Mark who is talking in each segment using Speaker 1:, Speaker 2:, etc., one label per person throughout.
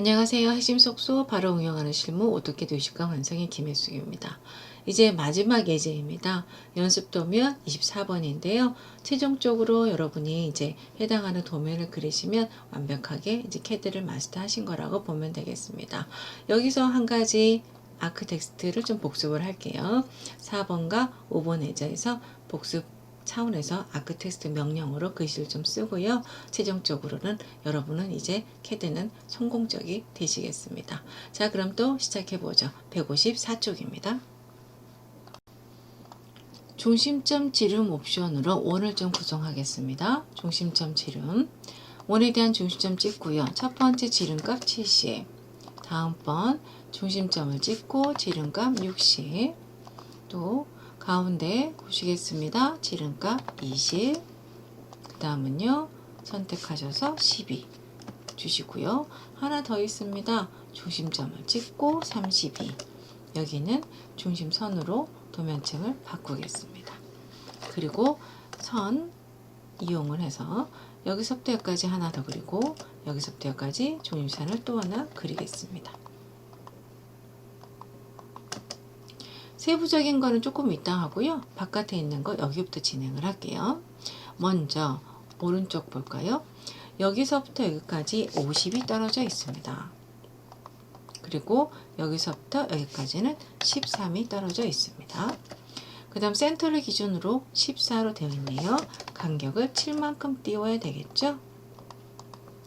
Speaker 1: 안녕하세요. 핵심 속소 바로 응용하는 실무 어떻게 의식과 완성의 김혜숙입니다. 이제 마지막 예제입니다. 연습 도면 24번인데요. 최종적으로 여러분이 이제 해당하는 도면을 그리시면 완벽하게 이제 캐드를 마스터하신 거라고 보면 되겠습니다. 여기서 한 가지 아크 텍스트를 좀 복습을 할게요. 4번과 5번 예제에서 복습 차원에서 아크 텍스트 명령으로 글씨를 좀 쓰고요. 최종적으로는 여러분은 이제 캐드는 성공적이 되시겠습니다. 자, 그럼 또 시작해보죠. 154쪽입니다. 중심점 지름 옵션으로 원을 좀 구성하겠습니다. 중심점 지름. 원에 대한 중심점 찍고요. 첫 번째 지름값 70. 다음번 중심점을 찍고 지름값 60. 또 가운데 보시겠습니다. 지름값 20. 그 다음은요. 선택하셔서 12 주시고요. 하나 더 있습니다. 중심점을 찍고 32. 여기는 중심선으로 도면층을 바꾸겠습니다. 그리고 선 이용을 해서 여기서부터 여기까지 하나 더 그리고 여기서부터 여기까지 중심선을 또 하나 그리겠습니다. 세부적인 거는 조금 이따 하고요. 바깥에 있는 거 여기부터 진행을 할게요. 먼저 오른쪽 볼까요? 여기서부터 여기까지 50이 떨어져 있습니다. 그리고 여기서부터 여기까지는 13이 떨어져 있습니다. 그 다음 센터를 기준으로 14로 되어 있네요. 간격을 7만큼 띄워야 되겠죠?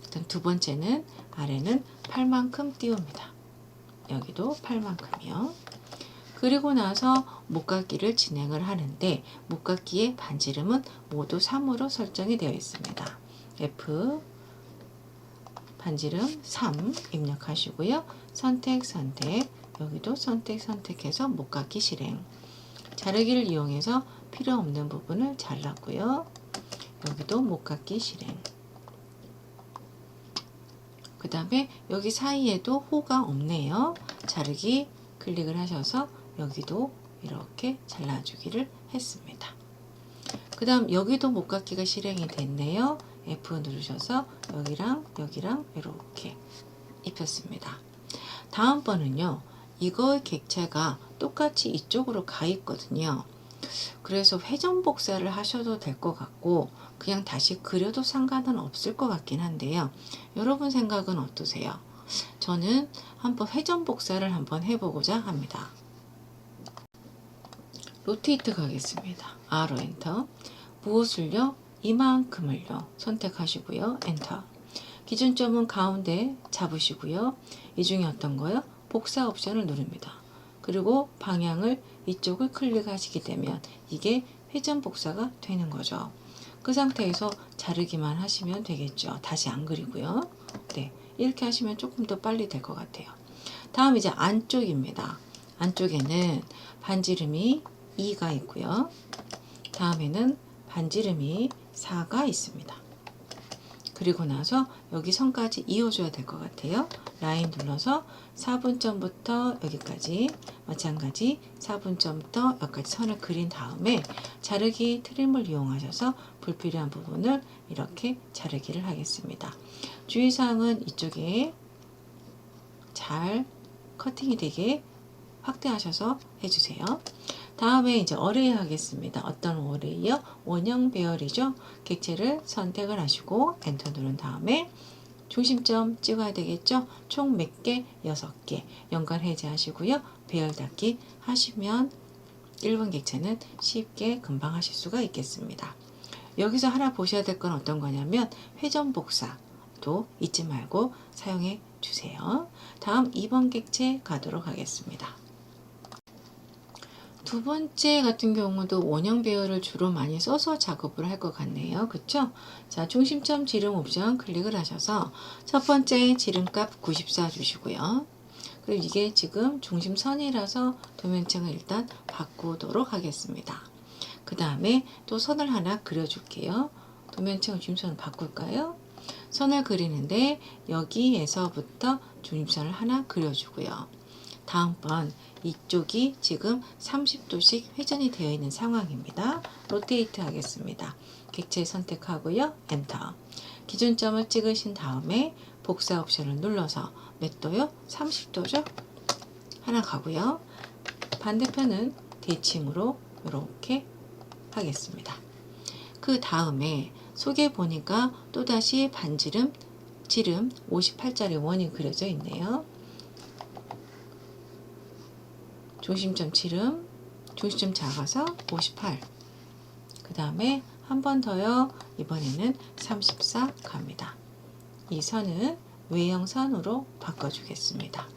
Speaker 1: 그 다음 두 번째는 아래는 8만큼 띄웁니다. 여기도 8만큼이요. 그리고 나서 목깎이를 진행을 하는데 목깎이의 반지름은 모두 3으로 설정이 되어 있습니다. F 반지름 3 입력하시고요. 선택 여기도 선택해서 목깎이 실행. 자르기를 이용해서 필요 없는 부분을 잘랐고요. 여기도 목깎이 실행. 그 다음에 여기 사이에도 호가 없네요. 자르기 클릭을 하셔서 여기도 이렇게 잘라주기를 했습니다. 그 다음 여기도 목깎이가 실행이 됐네요. F 누르셔서 여기랑 이렇게 입혔습니다. 다음번은요. 이거의 객체가 똑같이 이쪽으로 가 있거든요. 그래서 회전 복사를 하셔도 될 것 같고 그냥 다시 그려도 상관은 없을 것 같긴 한데요. 여러분 생각은 어떠세요? 저는 한번 회전 복사를 한번 해보고자 합니다. 로테이트 가겠습니다. R로 엔터. 무엇을요? 이만큼을요. 선택하시고요. 엔터. 기준점은 가운데 잡으시고요. 이 중에 어떤 거요? 복사 옵션을 누릅니다. 그리고 방향을 이쪽을 클릭하시게 되면 이게 회전 복사가 되는 거죠. 그 상태에서 자르기만 하시면 되겠죠. 다시 안 그리고요. 네, 이렇게 하시면 조금 더 빨리 될 것 같아요. 다음 이제 안쪽입니다. 안쪽에는 반지름이 2가 있고요. 다음에는 반지름이 4가 있습니다. 그리고 나서 여기 선까지 이어줘야 될 것 같아요. 라인 눌러서 4분점부터 여기까지 마찬가지 4분점부터 여기까지 선을 그린 다음에 자르기 트림을 이용하셔서 불필요한 부분을 이렇게 자르기를 하겠습니다. 주의사항은 이쪽에 잘 커팅이 되게 확대하셔서 해주세요. 다음에 이제 어레이 하겠습니다. 어떤 어레이요? 원형 배열이죠. 객체를 선택을 하시고 엔터 누른 다음에 중심점 찍어야 되겠죠. 총 몇 개? 6개. 연관 해제하시고요. 배열 닫기 하시면 1번 객체는 쉽게 금방 하실 수가 있겠습니다. 여기서 하나 보셔야 될 건 어떤 거냐면 회전 복사도 잊지 말고 사용해 주세요. 다음 2번 객체 가도록 하겠습니다. 두 번째 같은 경우도 원형 배열을 주로 많이 써서 작업을 할 것 같네요. 그쵸? 자, 중심점 지름 옵션 클릭을 하셔서 첫 번째 지름값 94 주시고요. 그리고 이게 지금 중심선이라서 도면층을 일단 바꾸도록 하겠습니다. 그 다음에 또 선을 하나 그려줄게요. 도면층 중심선을 바꿀까요? 선을 그리는데 여기에서부터 중심선을 하나 그려주고요. 다음번 이쪽이 지금 30도씩 회전이 되어 있는 상황입니다. 로테이트 하겠습니다. 객체 선택하고요. 엔터. 기준점을 찍으신 다음에 복사 옵션을 눌러서 몇 도요? 30도죠? 하나 가고요. 반대편은 대칭으로 이렇게 하겠습니다. 그 다음에 속에 보니까 또다시 반지름, 지름 58짜리 원이 그려져 있네요. 중심점 지름, 중심점 작아서 58. 그 다음에 한 번 더요. 이번에는 34 갑니다. 이 선은 외형선으로 바꿔주겠습니다.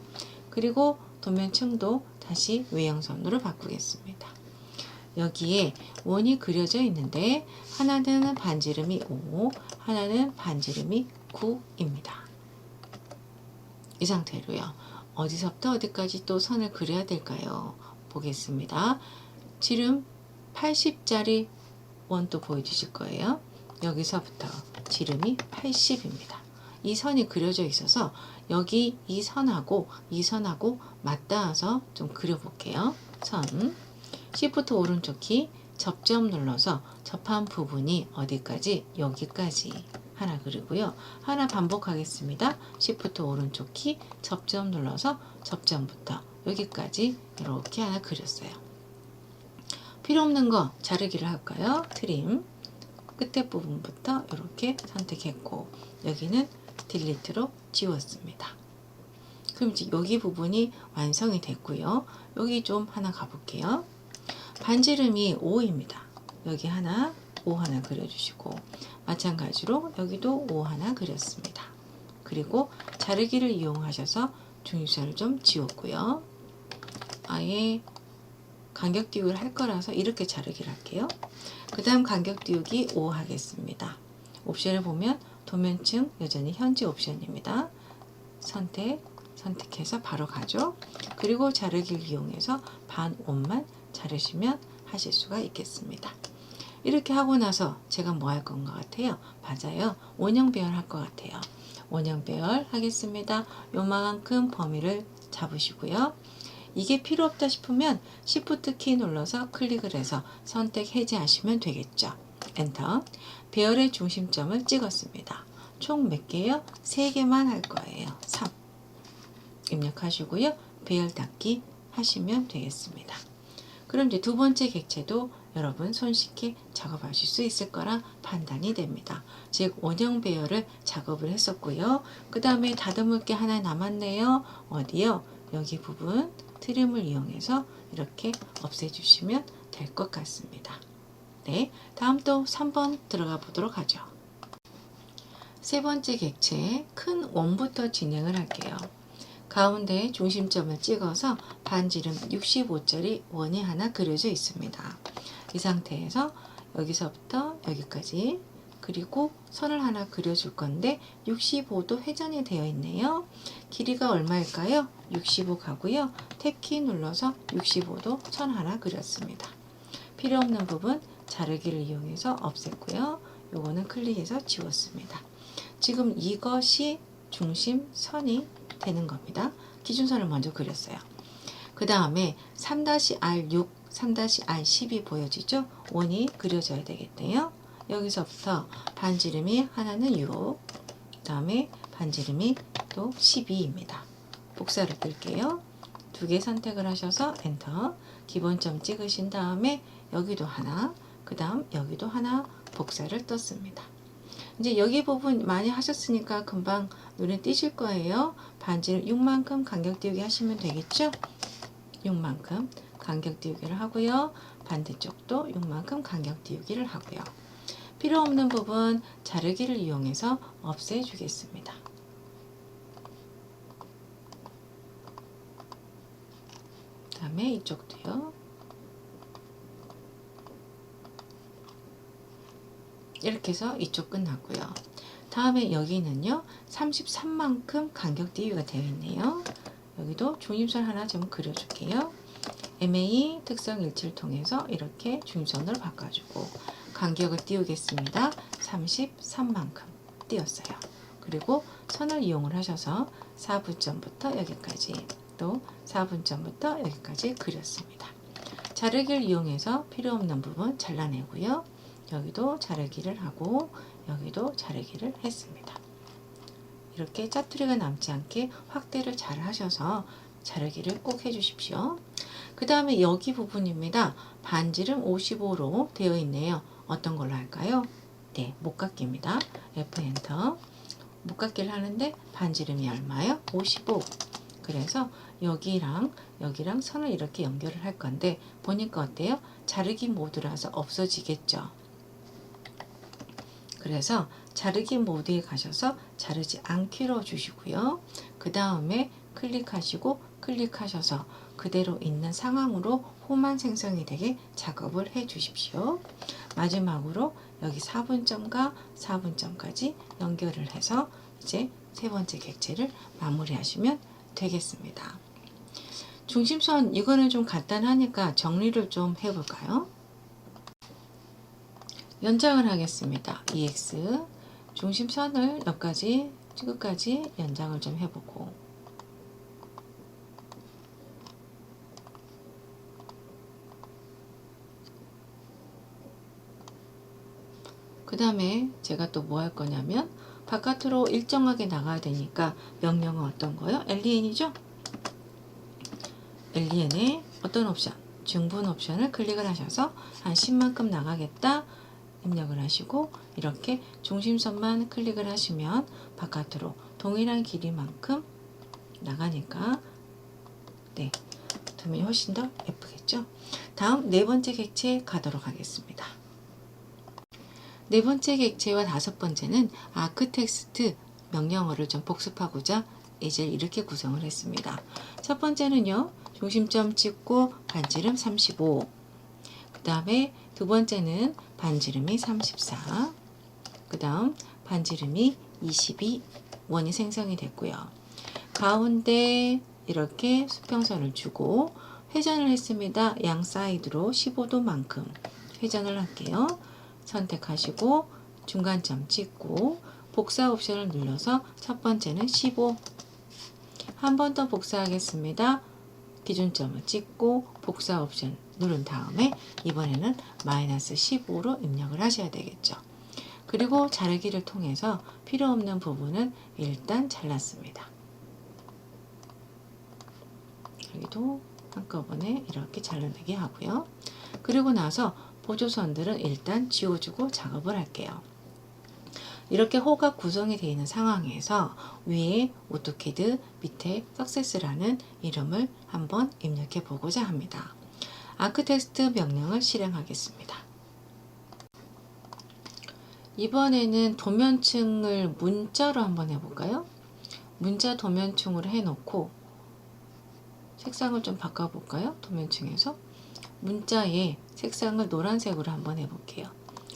Speaker 1: 그리고 도면층도 다시 외형선으로 바꾸겠습니다. 여기에 원이 그려져 있는데 하나는 반지름이 5, 하나는 반지름이 9입니다. 이 상태로요. 어디서부터 어디까지 또 선을 그려야 될까요? 보겠습니다. 지름 80짜리 원 또 보여주실 거예요. 여기서부터 지름이 80입니다. 이 선이 그려져 있어서 여기 이 선하고 맞닿아서 좀 그려볼게요. 선 Shift 오른쪽 키 접점 눌러서 접한 부분이 어디까지? 여기까지 하나 그리고요. 하나 반복하겠습니다. Shift 오른쪽 키 접점 눌러서 접점부터 여기까지 이렇게 하나 그렸어요. 필요 없는 거 자르기를 할까요? 트림 끝에 부분부터 이렇게 선택했고 여기는 딜리트로 지웠습니다. 그럼 이제 여기 부분이 완성이 됐고요. 여기 좀 하나 가볼게요. 반지름이 5입니다. 여기 하나, 5 하나 그려주시고 마찬가지로 여기도 5 하나 그렸습니다. 그리고 자르기를 이용하셔서 중심선을 좀 지웠고요. 아예 간격 띄우기를 할 거라서 이렇게 자르기를 할게요. 그 다음 간격 띄우기 5 하겠습니다. 옵션을 보면 도면층 여전히 현지 옵션입니다. 선택해서 바로 가죠. 그리고 자르기를 이용해서 반 옷만 자르시면 하실 수가 있겠습니다. 이렇게 하고 나서 제가 뭐 할 것 같아요? 맞아요. 원형 배열 할 것 같아요. 원형 배열 하겠습니다. 요만큼 범위를 잡으시고요. 이게 필요 없다 싶으면 Shift 키 눌러서 클릭을 해서 선택 해제하시면 되겠죠. 엔터. 배열의 중심점을 찍었습니다. 총 몇 개요? 3개만 할 거예요. 3. 입력하시고요. 배열 닫기 하시면 되겠습니다. 그럼 이제 두 번째 객체도 여러분 손쉽게 작업하실 수 있을 거라 판단이 됩니다. 즉 원형 배열을 작업을 했었고요. 그 다음에 다듬을 게 하나 남았네요. 어디요? 여기 부분 트림을 이용해서 이렇게 없애주시면 될 것 같습니다. 네, 다음 또 3번 들어가 보도록 하죠. 세 번째 객체 큰 원부터 진행을 할게요. 가운데 중심점을 찍어서 반지름 65짜리 원이 하나 그려져 있습니다. 이 상태에서 여기서부터 여기까지 그리고 선을 하나 그려줄 건데 65도 회전이 되어 있네요. 길이가 얼마일까요? 65 가고요. 탭키 눌러서 65도 선 하나 그렸습니다. 필요 없는 부분 자르기를 이용해서 없앴고요. 요거는 클릭해서 지웠습니다. 지금 이것이 중심선이 되는 겁니다. 기준선을 먼저 그렸어요. 그 다음에 3-R6, 3-R10이 보여지죠? 원이 그려져야 되겠네요. 여기서부터 반지름이 하나는 6, 그 다음에 반지름이 또 12입니다. 복사를 뜰게요. 두 개 선택을 하셔서 엔터, 기본점 찍으신 다음에 여기도 하나, 그 다음 여기도 하나 복사를 떴습니다. 이제 여기 부분 많이 하셨으니까 금방 눈에 띄실 거예요. 반지름 6만큼 간격 띄우기 하시면 되겠죠? 6만큼 간격 띄우기를 하고요. 반대쪽도 6만큼 간격 띄우기를 하고요. 필요 없는 부분 자르기를 이용해서 없애주겠습니다. 그 다음에 이쪽도요. 이렇게 해서 이쪽 끝났고요. 다음에 여기는요. 33만큼 간격 띄우기가 되어 있네요. 여기도 중심선 하나 좀 그려줄게요. MA 특성 일치를 통해서 이렇게 중심선으로 바꿔주고 간격을 띄우겠습니다. 33만큼 띄웠어요. 그리고 선을 이용을 하셔서 4분점부터 여기까지 또 4분점부터 여기까지 그렸습니다. 자르기를 이용해서 필요 없는 부분 잘라내고요. 여기도 자르기를 하고 여기도 자르기를 했습니다. 이렇게 짜투리가 남지 않게 확대를 잘 하셔서 자르기를 꼭 해주십시오. 그 다음에 여기 부분입니다. 반지름 55로 되어 있네요. 어떤 걸로 할까요? 네, 목깎이입니다. F 엔터. 목깎이를 하는데 반지름이 얼마요? 55. 그래서 여기랑 선을 이렇게 연결을 할 건데 보니까 어때요? 자르기 모드라서 없어지겠죠. 그래서 자르기 모드에 가셔서 자르지 않기로 주시고요. 그 다음에 클릭하셔서 그대로 있는 상황으로 호만 생성이 되게 작업을 해 주십시오. 마지막으로 여기 4분점과 4분점까지 연결을 해서 이제 세 번째 객체를 마무리하시면 되겠습니다. 중심선 이거는 좀 간단하니까 정리를 좀 해볼까요? 연장을 하겠습니다. EX 중심선을 여기까지 끝까지 연장을 좀 해보고 그 다음에 제가 또 뭐 할 거냐면 바깥으로 일정하게 나가야 되니까 명령은 어떤 거요? LEN이죠? LEN의 어떤 옵션? 중분 옵션을 클릭을 하셔서 한 10만큼 나가겠다 입력을 하시고 이렇게 중심선만 클릭을 하시면 바깥으로 동일한 길이만큼 나가니까 네, 도면이 훨씬 더 예쁘겠죠? 다음 네 번째 객체 가도록 하겠습니다. 네 번째 객체와 다섯 번째는 아크 텍스트 명령어를 좀 복습하고자 이제 이렇게 구성을 했습니다. 첫 번째는요, 중심점 찍고 반지름 35. 그 다음에 두 번째는 반지름이 34. 그 다음 반지름이 22 원이 생성이 됐고요. 가운데 이렇게 수평선을 주고 회전을 했습니다. 양 사이드로 15도만큼 회전을 할게요. 선택하시고 중간점 찍고 복사 옵션을 눌러서 첫 번째는 15. 한 번 더 복사하겠습니다. 기준점을 찍고 복사 옵션 누른 다음에 이번에는 마이너스 15로 입력을 하셔야 되겠죠. 그리고 자르기를 통해서 필요 없는 부분은 일단 잘랐습니다. 여기도 한꺼번에 이렇게 잘라내게 하고요. 그리고 나서 보조선들은 일단 지워주고 작업을 할게요. 이렇게 호가 구성이 되어 있는 상황에서 위에 오토캐드 밑에 석세스라는 이름을 한번 입력해 보고자 합니다. 아크텍스트 명령을 실행하겠습니다. 이번에는 도면층을 문자로 한번 해볼까요? 문자 도면층으로 해놓고 색상을 좀 바꿔볼까요? 도면층에서 문자의 색상을 노란색으로 한번 해볼게요.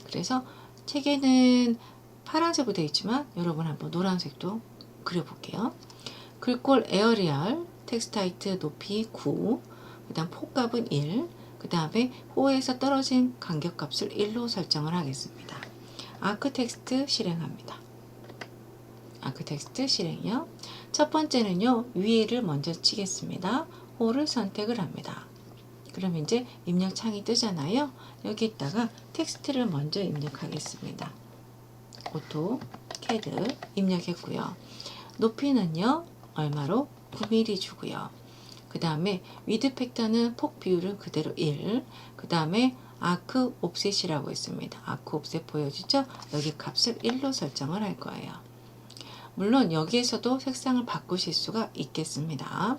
Speaker 1: 그래서 책에는 파란색으로 되어 있지만 여러분 한번 노란색도 그려볼게요. 글꼴 에어리얼 텍스트 하이트 높이 9, 그 다음 폭값은 1, 그 다음에 호에서 떨어진 간격값을 1로 설정을 하겠습니다. 아크 텍스트 실행합니다. 아크 텍스트 실행이요. 첫 번째는요, 위에를 먼저 치겠습니다. 호를 선택을 합니다. 그럼 이제 입력 창이 뜨잖아요. 여기다가 텍스트를 먼저 입력하겠습니다. 오토 캐드 입력했고요. 높이는요, 얼마로? 9mm 주고요. 그 다음에 위드 팩터는 폭 비율은 그대로 1. 그 다음에 아크 옵셋이라고 있습니다. 아크 옵셋 보여지죠? 여기 값을 1로 설정을 할 거예요. 물론 여기에서도 색상을 바꾸실 수가 있겠습니다.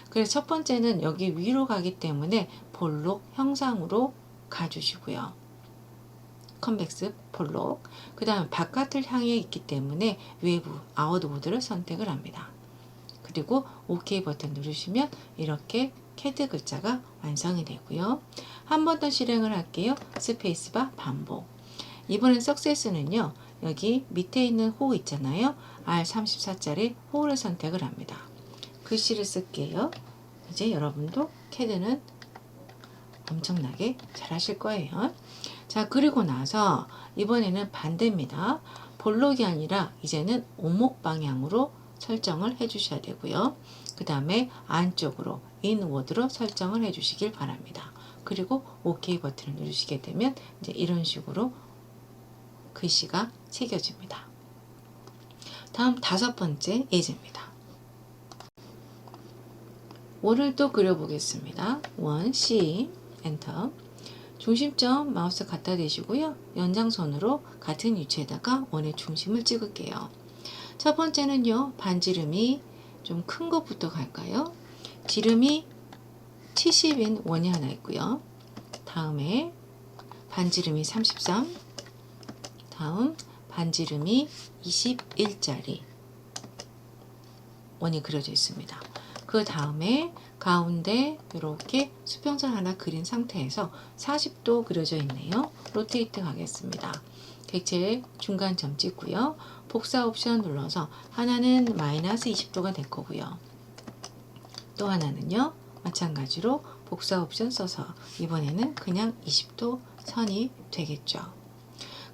Speaker 1: 그래서 첫 번째는 여기 위로 가기 때문에 볼록 형상으로 가주시고요. 컨벡스 볼록. 그 다음에 바깥을 향해 있기 때문에 외부 아웃보드를 선택을 합니다. 그리고 OK 버튼 누르시면 이렇게 캐드 글자가 완성이 되고요. 한 번 더 실행을 할게요. 스페이스바 반복. 이번엔 석세스는요, 여기 밑에 있는 호 있잖아요. R34짜리 호를 선택을 합니다. 글씨를 쓸게요. 이제 여러분도 캐드는 엄청나게 잘 하실 거예요. 자, 그리고 나서 이번에는 반대입니다. 볼록이 아니라 이제는 오목 방향으로 설정을 해 주셔야 되고요. 그 다음에 안쪽으로 인워드로 설정을 해 주시길 바랍니다. 그리고 OK 버튼을 누르시게 되면 이제 이런 식으로 글씨가 새겨집니다. 다음 5번째 예제입니다. 원을 또 그려보겠습니다. 원, C, 엔터. 중심점 마우스 갖다 대시고요. 연장선으로 같은 위치에다가 원의 중심을 찍을게요. 첫 번째는요. 반지름이 좀 큰 것부터 갈까요? 지름이 70인 원이 하나 있고요. 다음에 반지름이 33, 다음 반지름이 21짜리 원이 그려져 있습니다. 그 다음에 가운데 이렇게 수평선 하나 그린 상태에서 40도 그려져 있네요. 로테이트 가겠습니다. 객체 중간점 찍고요. 복사 옵션 눌러서 하나는 마이너스 20도가 될 거고요. 또 하나는요. 마찬가지로 복사 옵션 써서 이번에는 그냥 20도 선이 되겠죠.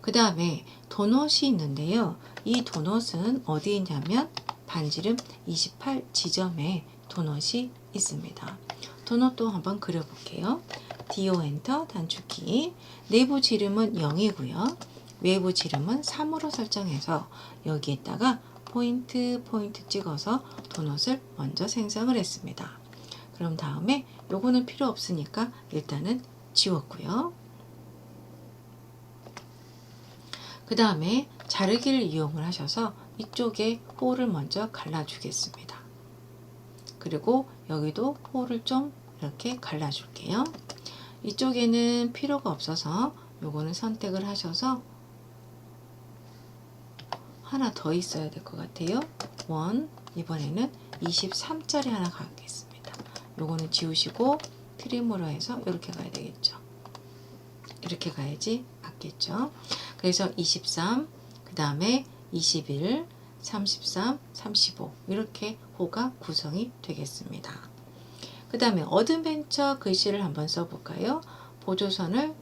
Speaker 1: 그 다음에 도넛이 있는데요. 이 도넛은 어디 있냐면 반지름 28 지점에 도넛이 있습니다. 도넛도 한번 그려볼게요. DO 엔터 단축키. 내부 지름은 0이고요. 외부 지름은 3으로 설정해서 여기에다가 포인트 찍어서 도넛을 먼저 생성을 했습니다. 그럼 다음에 요거는 필요 없으니까 일단은 지웠고요. 그 다음에 자르기를 이용을 하셔서 이쪽에 홀을 먼저 갈라주겠습니다. 그리고 여기도 홀을 좀 이렇게 갈라줄게요. 이쪽에는 필요가 없어서 요거는 선택을 하셔서 하나 더 있어야 될 것 같아요. 원, 이번에는 23짜리 하나 가겠습니다. 요거는 지우시고 트림으로 해서 이렇게 가야 되겠죠. 이렇게 가야지 맞겠죠. 그래서 23, 그 다음에 21, 33, 35 이렇게 호가 구성이 되겠습니다. 그 다음에 어드벤처 글씨를 한번 써볼까요? 보조선을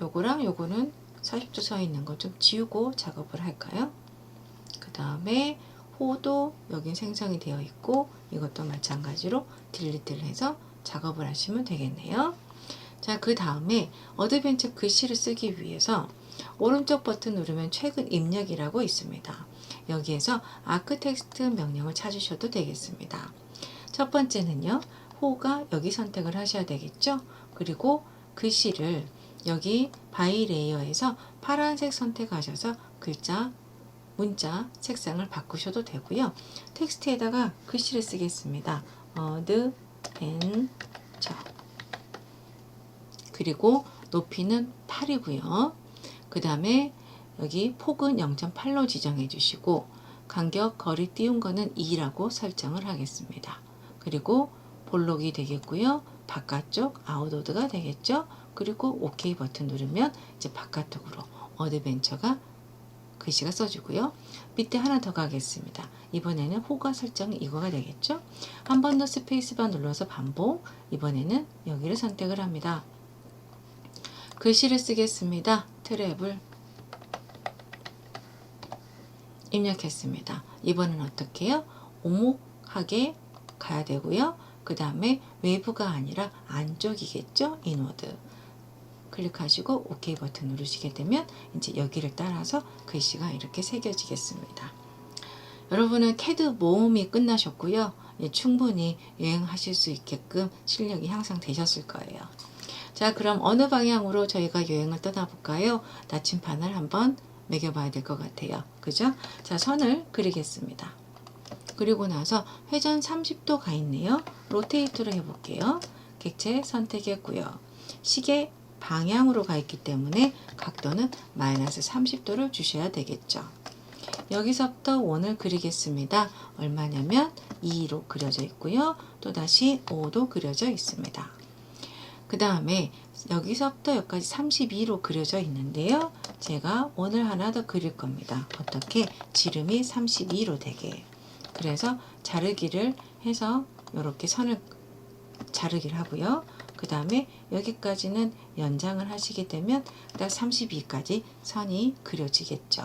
Speaker 1: 요거랑 요거는 40도 서 있는 거 좀 지우고 작업을 할까요? 그 다음에 호도 여긴 생성이 되어 있고 이것도 마찬가지로 딜리트를 해서 작업을 하시면 되겠네요. 자, 그 다음에 어드벤처 글씨를 쓰기 위해서 오른쪽 버튼 누르면 최근 입력이라고 있습니다. 여기에서 아크 텍스트 명령을 찾으셔도 되겠습니다. 첫 번째는요. 호가 여기 선택을 하셔야 되겠죠. 그리고 글씨를 여기 바이 레이어에서 파란색 선택하셔서 글자, 문자 색상을 바꾸셔도 되고요. 텍스트에다가 글씨를 쓰겠습니다. 어드벤처. 그리고 높이는 8이고요. 그 다음에 여기 폭은 0.8로 지정해 주시고 간격 거리 띄운 거는 2라고 설정을 하겠습니다. 그리고 볼록이 되겠고요. 바깥쪽 아웃워드가 되겠죠. 그리고 OK 버튼 누르면 이제 바깥쪽으로 어드벤처가 글씨가 써지고요. 밑에 하나 더 가겠습니다. 이번에는 호가 설정이 이거가 되겠죠. 한 번 더 스페이스바 눌러서 반복. 이번에는 여기를 선택을 합니다. 글씨를 쓰겠습니다. 트랩을 입력했습니다. 이번엔 어떻게 해요? 오목하게 가야 되고요. 그 다음에 외부가 아니라 안쪽이겠죠? 인워드. 클릭하시고 OK 버튼 누르시게 되면 이제 여기를 따라서 글씨가 이렇게 새겨지겠습니다. 여러분은 캐드 모음이 끝나셨고요. 충분히 여행하실 수 있게끔 실력이 향상되셨을 거예요. 자, 그럼 어느 방향으로 저희가 여행을 떠나볼까요? 나침판을 한번 매겨봐야 될 것 같아요. 그죠? 자, 선을 그리겠습니다. 그리고 나서 회전 30도 가 있네요. 로테이트로 해볼게요. 객체 선택했고요. 시계 방향으로 가 있기 때문에 각도는 마이너스 30도를 주셔야 되겠죠. 여기서부터 원을 그리겠습니다. 얼마냐면 2로 그려져 있고요. 또다시 5도 그려져 있습니다. 그 다음에 여기서부터 여기까지 32로 그려져 있는데요. 제가 원을 하나 더 그릴 겁니다. 어떻게? 지름이 32로 되게. 그래서 자르기를 해서 이렇게 선을 자르기를 하고요. 그 다음에 여기까지는 연장을 하시게 되면 딱 32까지 선이 그려지겠죠.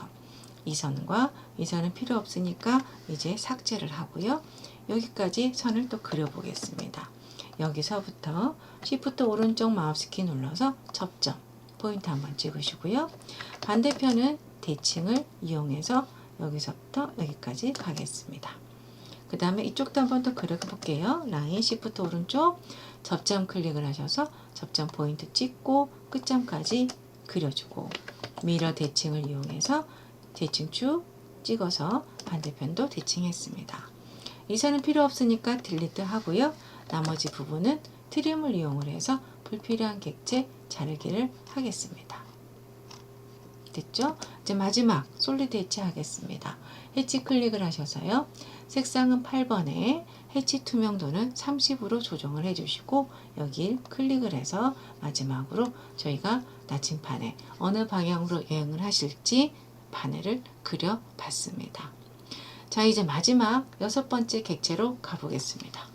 Speaker 1: 이 선과 이 선은 필요 없으니까 이제 삭제를 하고요. 여기까지 선을 또 그려보겠습니다. 여기서부터 Shift 오른쪽 마우스키 눌러서 접점 포인트 한번 찍으시고요. 반대편은 대칭을 이용해서 여기서부터 여기까지 가겠습니다. 그 다음에 이쪽도 한번 더 그려볼게요. 라인 Shift 오른쪽 접점 클릭을 하셔서 접점 포인트 찍고 끝점까지 그려주고 미러 대칭을 이용해서 대칭 쭉 찍어서 반대편도 대칭했습니다. 이 선은 필요 없으니까 딜리트 하고요. 나머지 부분은 트림을 이용을 해서 불필요한 객체 자르기를 하겠습니다. 됐죠? 이제 마지막 솔리드 해치 하겠습니다. 해치 클릭을 하셔서요. 색상은 8번에 해치 투명도는 30으로 조정을 해주시고 여기 클릭을 해서 마지막으로 저희가 나침판에 어느 방향으로 여행을 하실지 바늘을 그려봤습니다. 자, 이제 마지막 6번째 객체로 가보겠습니다.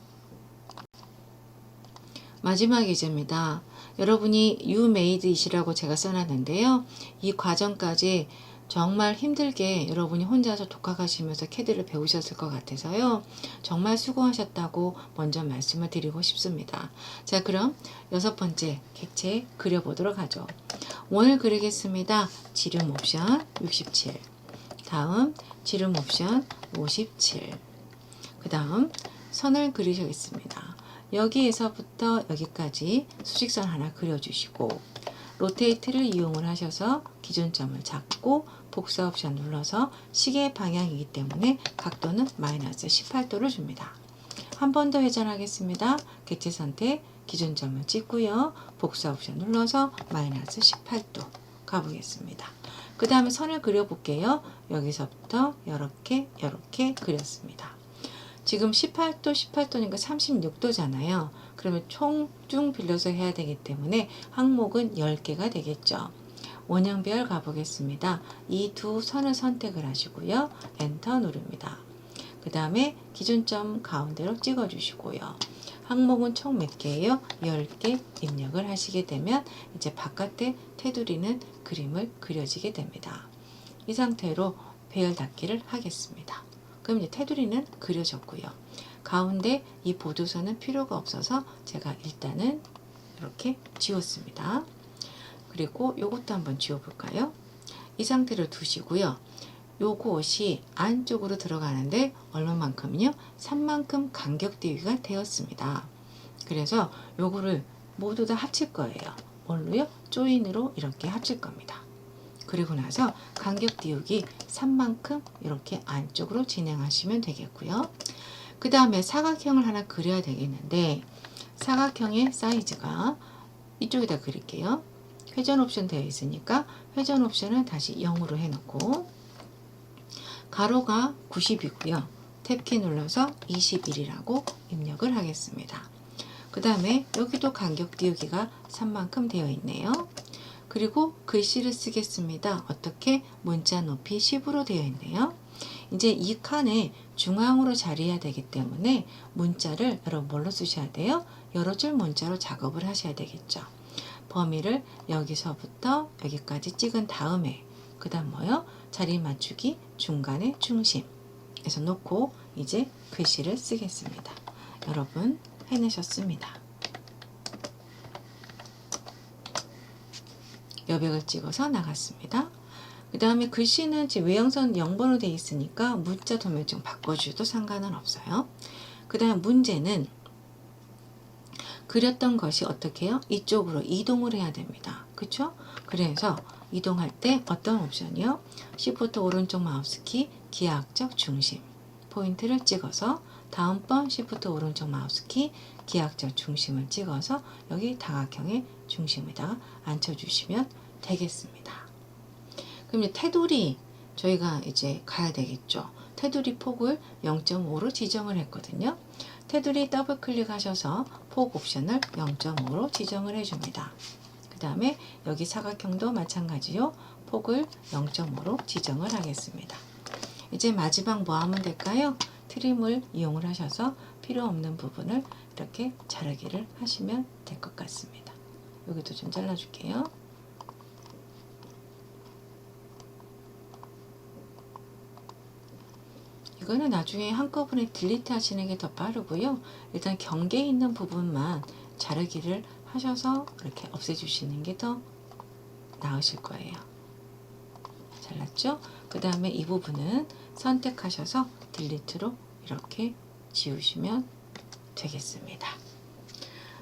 Speaker 1: 마지막 예제입니다. 여러분이 You made it이라고 제가 써놨는데요. 이 과정까지 정말 힘들게 여러분이 혼자서 독학하시면서 CAD를 배우셨을 것 같아서요. 정말 수고하셨다고 먼저 말씀을 드리고 싶습니다. 자, 그럼 6번째 객체 그려보도록 하죠. 원을 그리겠습니다. 지름 옵션 67, 다음 지름 옵션 57, 그 다음 선을 그리시겠습니다. 여기에서부터 여기까지 수직선 하나 그려주시고 로테이트를 이용을 하셔서 기준점을 잡고 복사 옵션 눌러서 시계 방향이기 때문에 각도는 마이너스 18도를 줍니다. 한 번 더 회전하겠습니다. 객체 선택 기준점을 찍고요. 복사 옵션 눌러서 마이너스 18도 가보겠습니다. 그 다음에 선을 그려볼게요. 여기서부터 이렇게 그렸습니다. 지금 18도, 18도니까 36도잖아요. 그러면 총 쭉 빌려서 해야 되기 때문에 항목은 10개가 되겠죠. 원형별 가보겠습니다. 이 두 선을 선택을 하시고요. 엔터 누릅니다. 그 다음에 기준점 가운데로 찍어주시고요. 항목은 총 몇 개예요? 10개 입력을 하시게 되면 이제 바깥에 테두리는 그림을 그려지게 됩니다. 이 상태로 배열 닫기를 하겠습니다. 그럼 이제 테두리는 그려졌고요. 가운데 이 보조선은 필요가 없어서 제가 일단은 이렇게 지웠습니다. 그리고 요것도 한번 지워볼까요? 이 상태로 두시고요. 요것이 안쪽으로 들어가는데 얼마만큼요? 3만큼 간격 띄우기가 되었습니다. 그래서 요거를 모두 다 합칠 거예요. 뭘로요? 조인으로 이렇게 합칠 겁니다. 그리고 나서 간격 띄우기 3만큼 이렇게 안쪽으로 진행하시면 되겠고요. 그 다음에 사각형을 하나 그려야 되겠는데 사각형의 사이즈가 이쪽에다 그릴게요. 회전 옵션 되어 있으니까 회전 옵션은 다시 0으로 해놓고 가로가 90이고요. 탭키 눌러서 21이라고 입력을 하겠습니다. 그 다음에 여기도 간격 띄우기가 3만큼 되어 있네요. 그리고 글씨를 쓰겠습니다. 어떻게? 문자 높이 10으로 되어 있네요. 이제 이 칸에 중앙으로 자리해야 되기 때문에 문자를 여러분 뭘로 쓰셔야 돼요? 여러 줄 문자로 작업을 하셔야 되겠죠. 범위를 여기서부터 여기까지 찍은 다음에 그 다음 뭐요? 자리 맞추기 중간에 중심에서 놓고 이제 글씨를 쓰겠습니다. 여러분 해내셨습니다. 여백을 찍어서 나갔습니다. 그 다음에 글씨는 지금 외형선 0번으로 되어 있으니까 문자 도면증 바꿔주셔도 상관은 없어요. 그 다음 문제는 그렸던 것이 어떻게 해요? 이쪽으로 이동을 해야 됩니다. 그쵸? 그래서 이동할 때 어떤 옵션이요? Shift 오른쪽 마우스키 기하학적 중심 포인트를 찍어서 다음번 Shift 오른쪽 마우스키 기하학적 중심을 찍어서 여기 다각형의 중심에다가 앉혀주시면 되겠습니다. 그럼 이제 테두리 저희가 이제 가야 되겠죠. 테두리 폭을 0.5로 지정을 했거든요. 테두리 더블 클릭하셔서 폭 옵션을 0.5로 지정을 해줍니다. 그 다음에 여기 사각형도 마찬가지요. 폭을 0.5로 지정을 하겠습니다. 이제 마지막 뭐 하면 될까요? 트림을 이용을 하셔서 필요 없는 부분을 이렇게 자르기를 하시면 될 것 같습니다. 여기도 좀 잘라줄게요. 이거는 나중에 한꺼번에 딜리트 하시는 게 더 빠르고요. 일단 경계에 있는 부분만 자르기를 하셔서 이렇게 없애주시는 게 더 나으실 거예요. 잘랐죠? 그 다음에 이 부분은 선택하셔서 딜리트로 이렇게 지우시면 되겠습니다.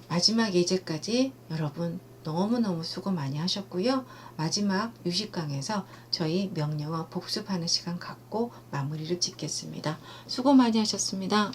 Speaker 1: 마지막 예제까지 여러분 너무너무 수고 많이 하셨고요. 마지막 유식강에서 저희 명령어 복습하는 시간 갖고 마무리를 짓겠습니다. 수고 많이 하셨습니다.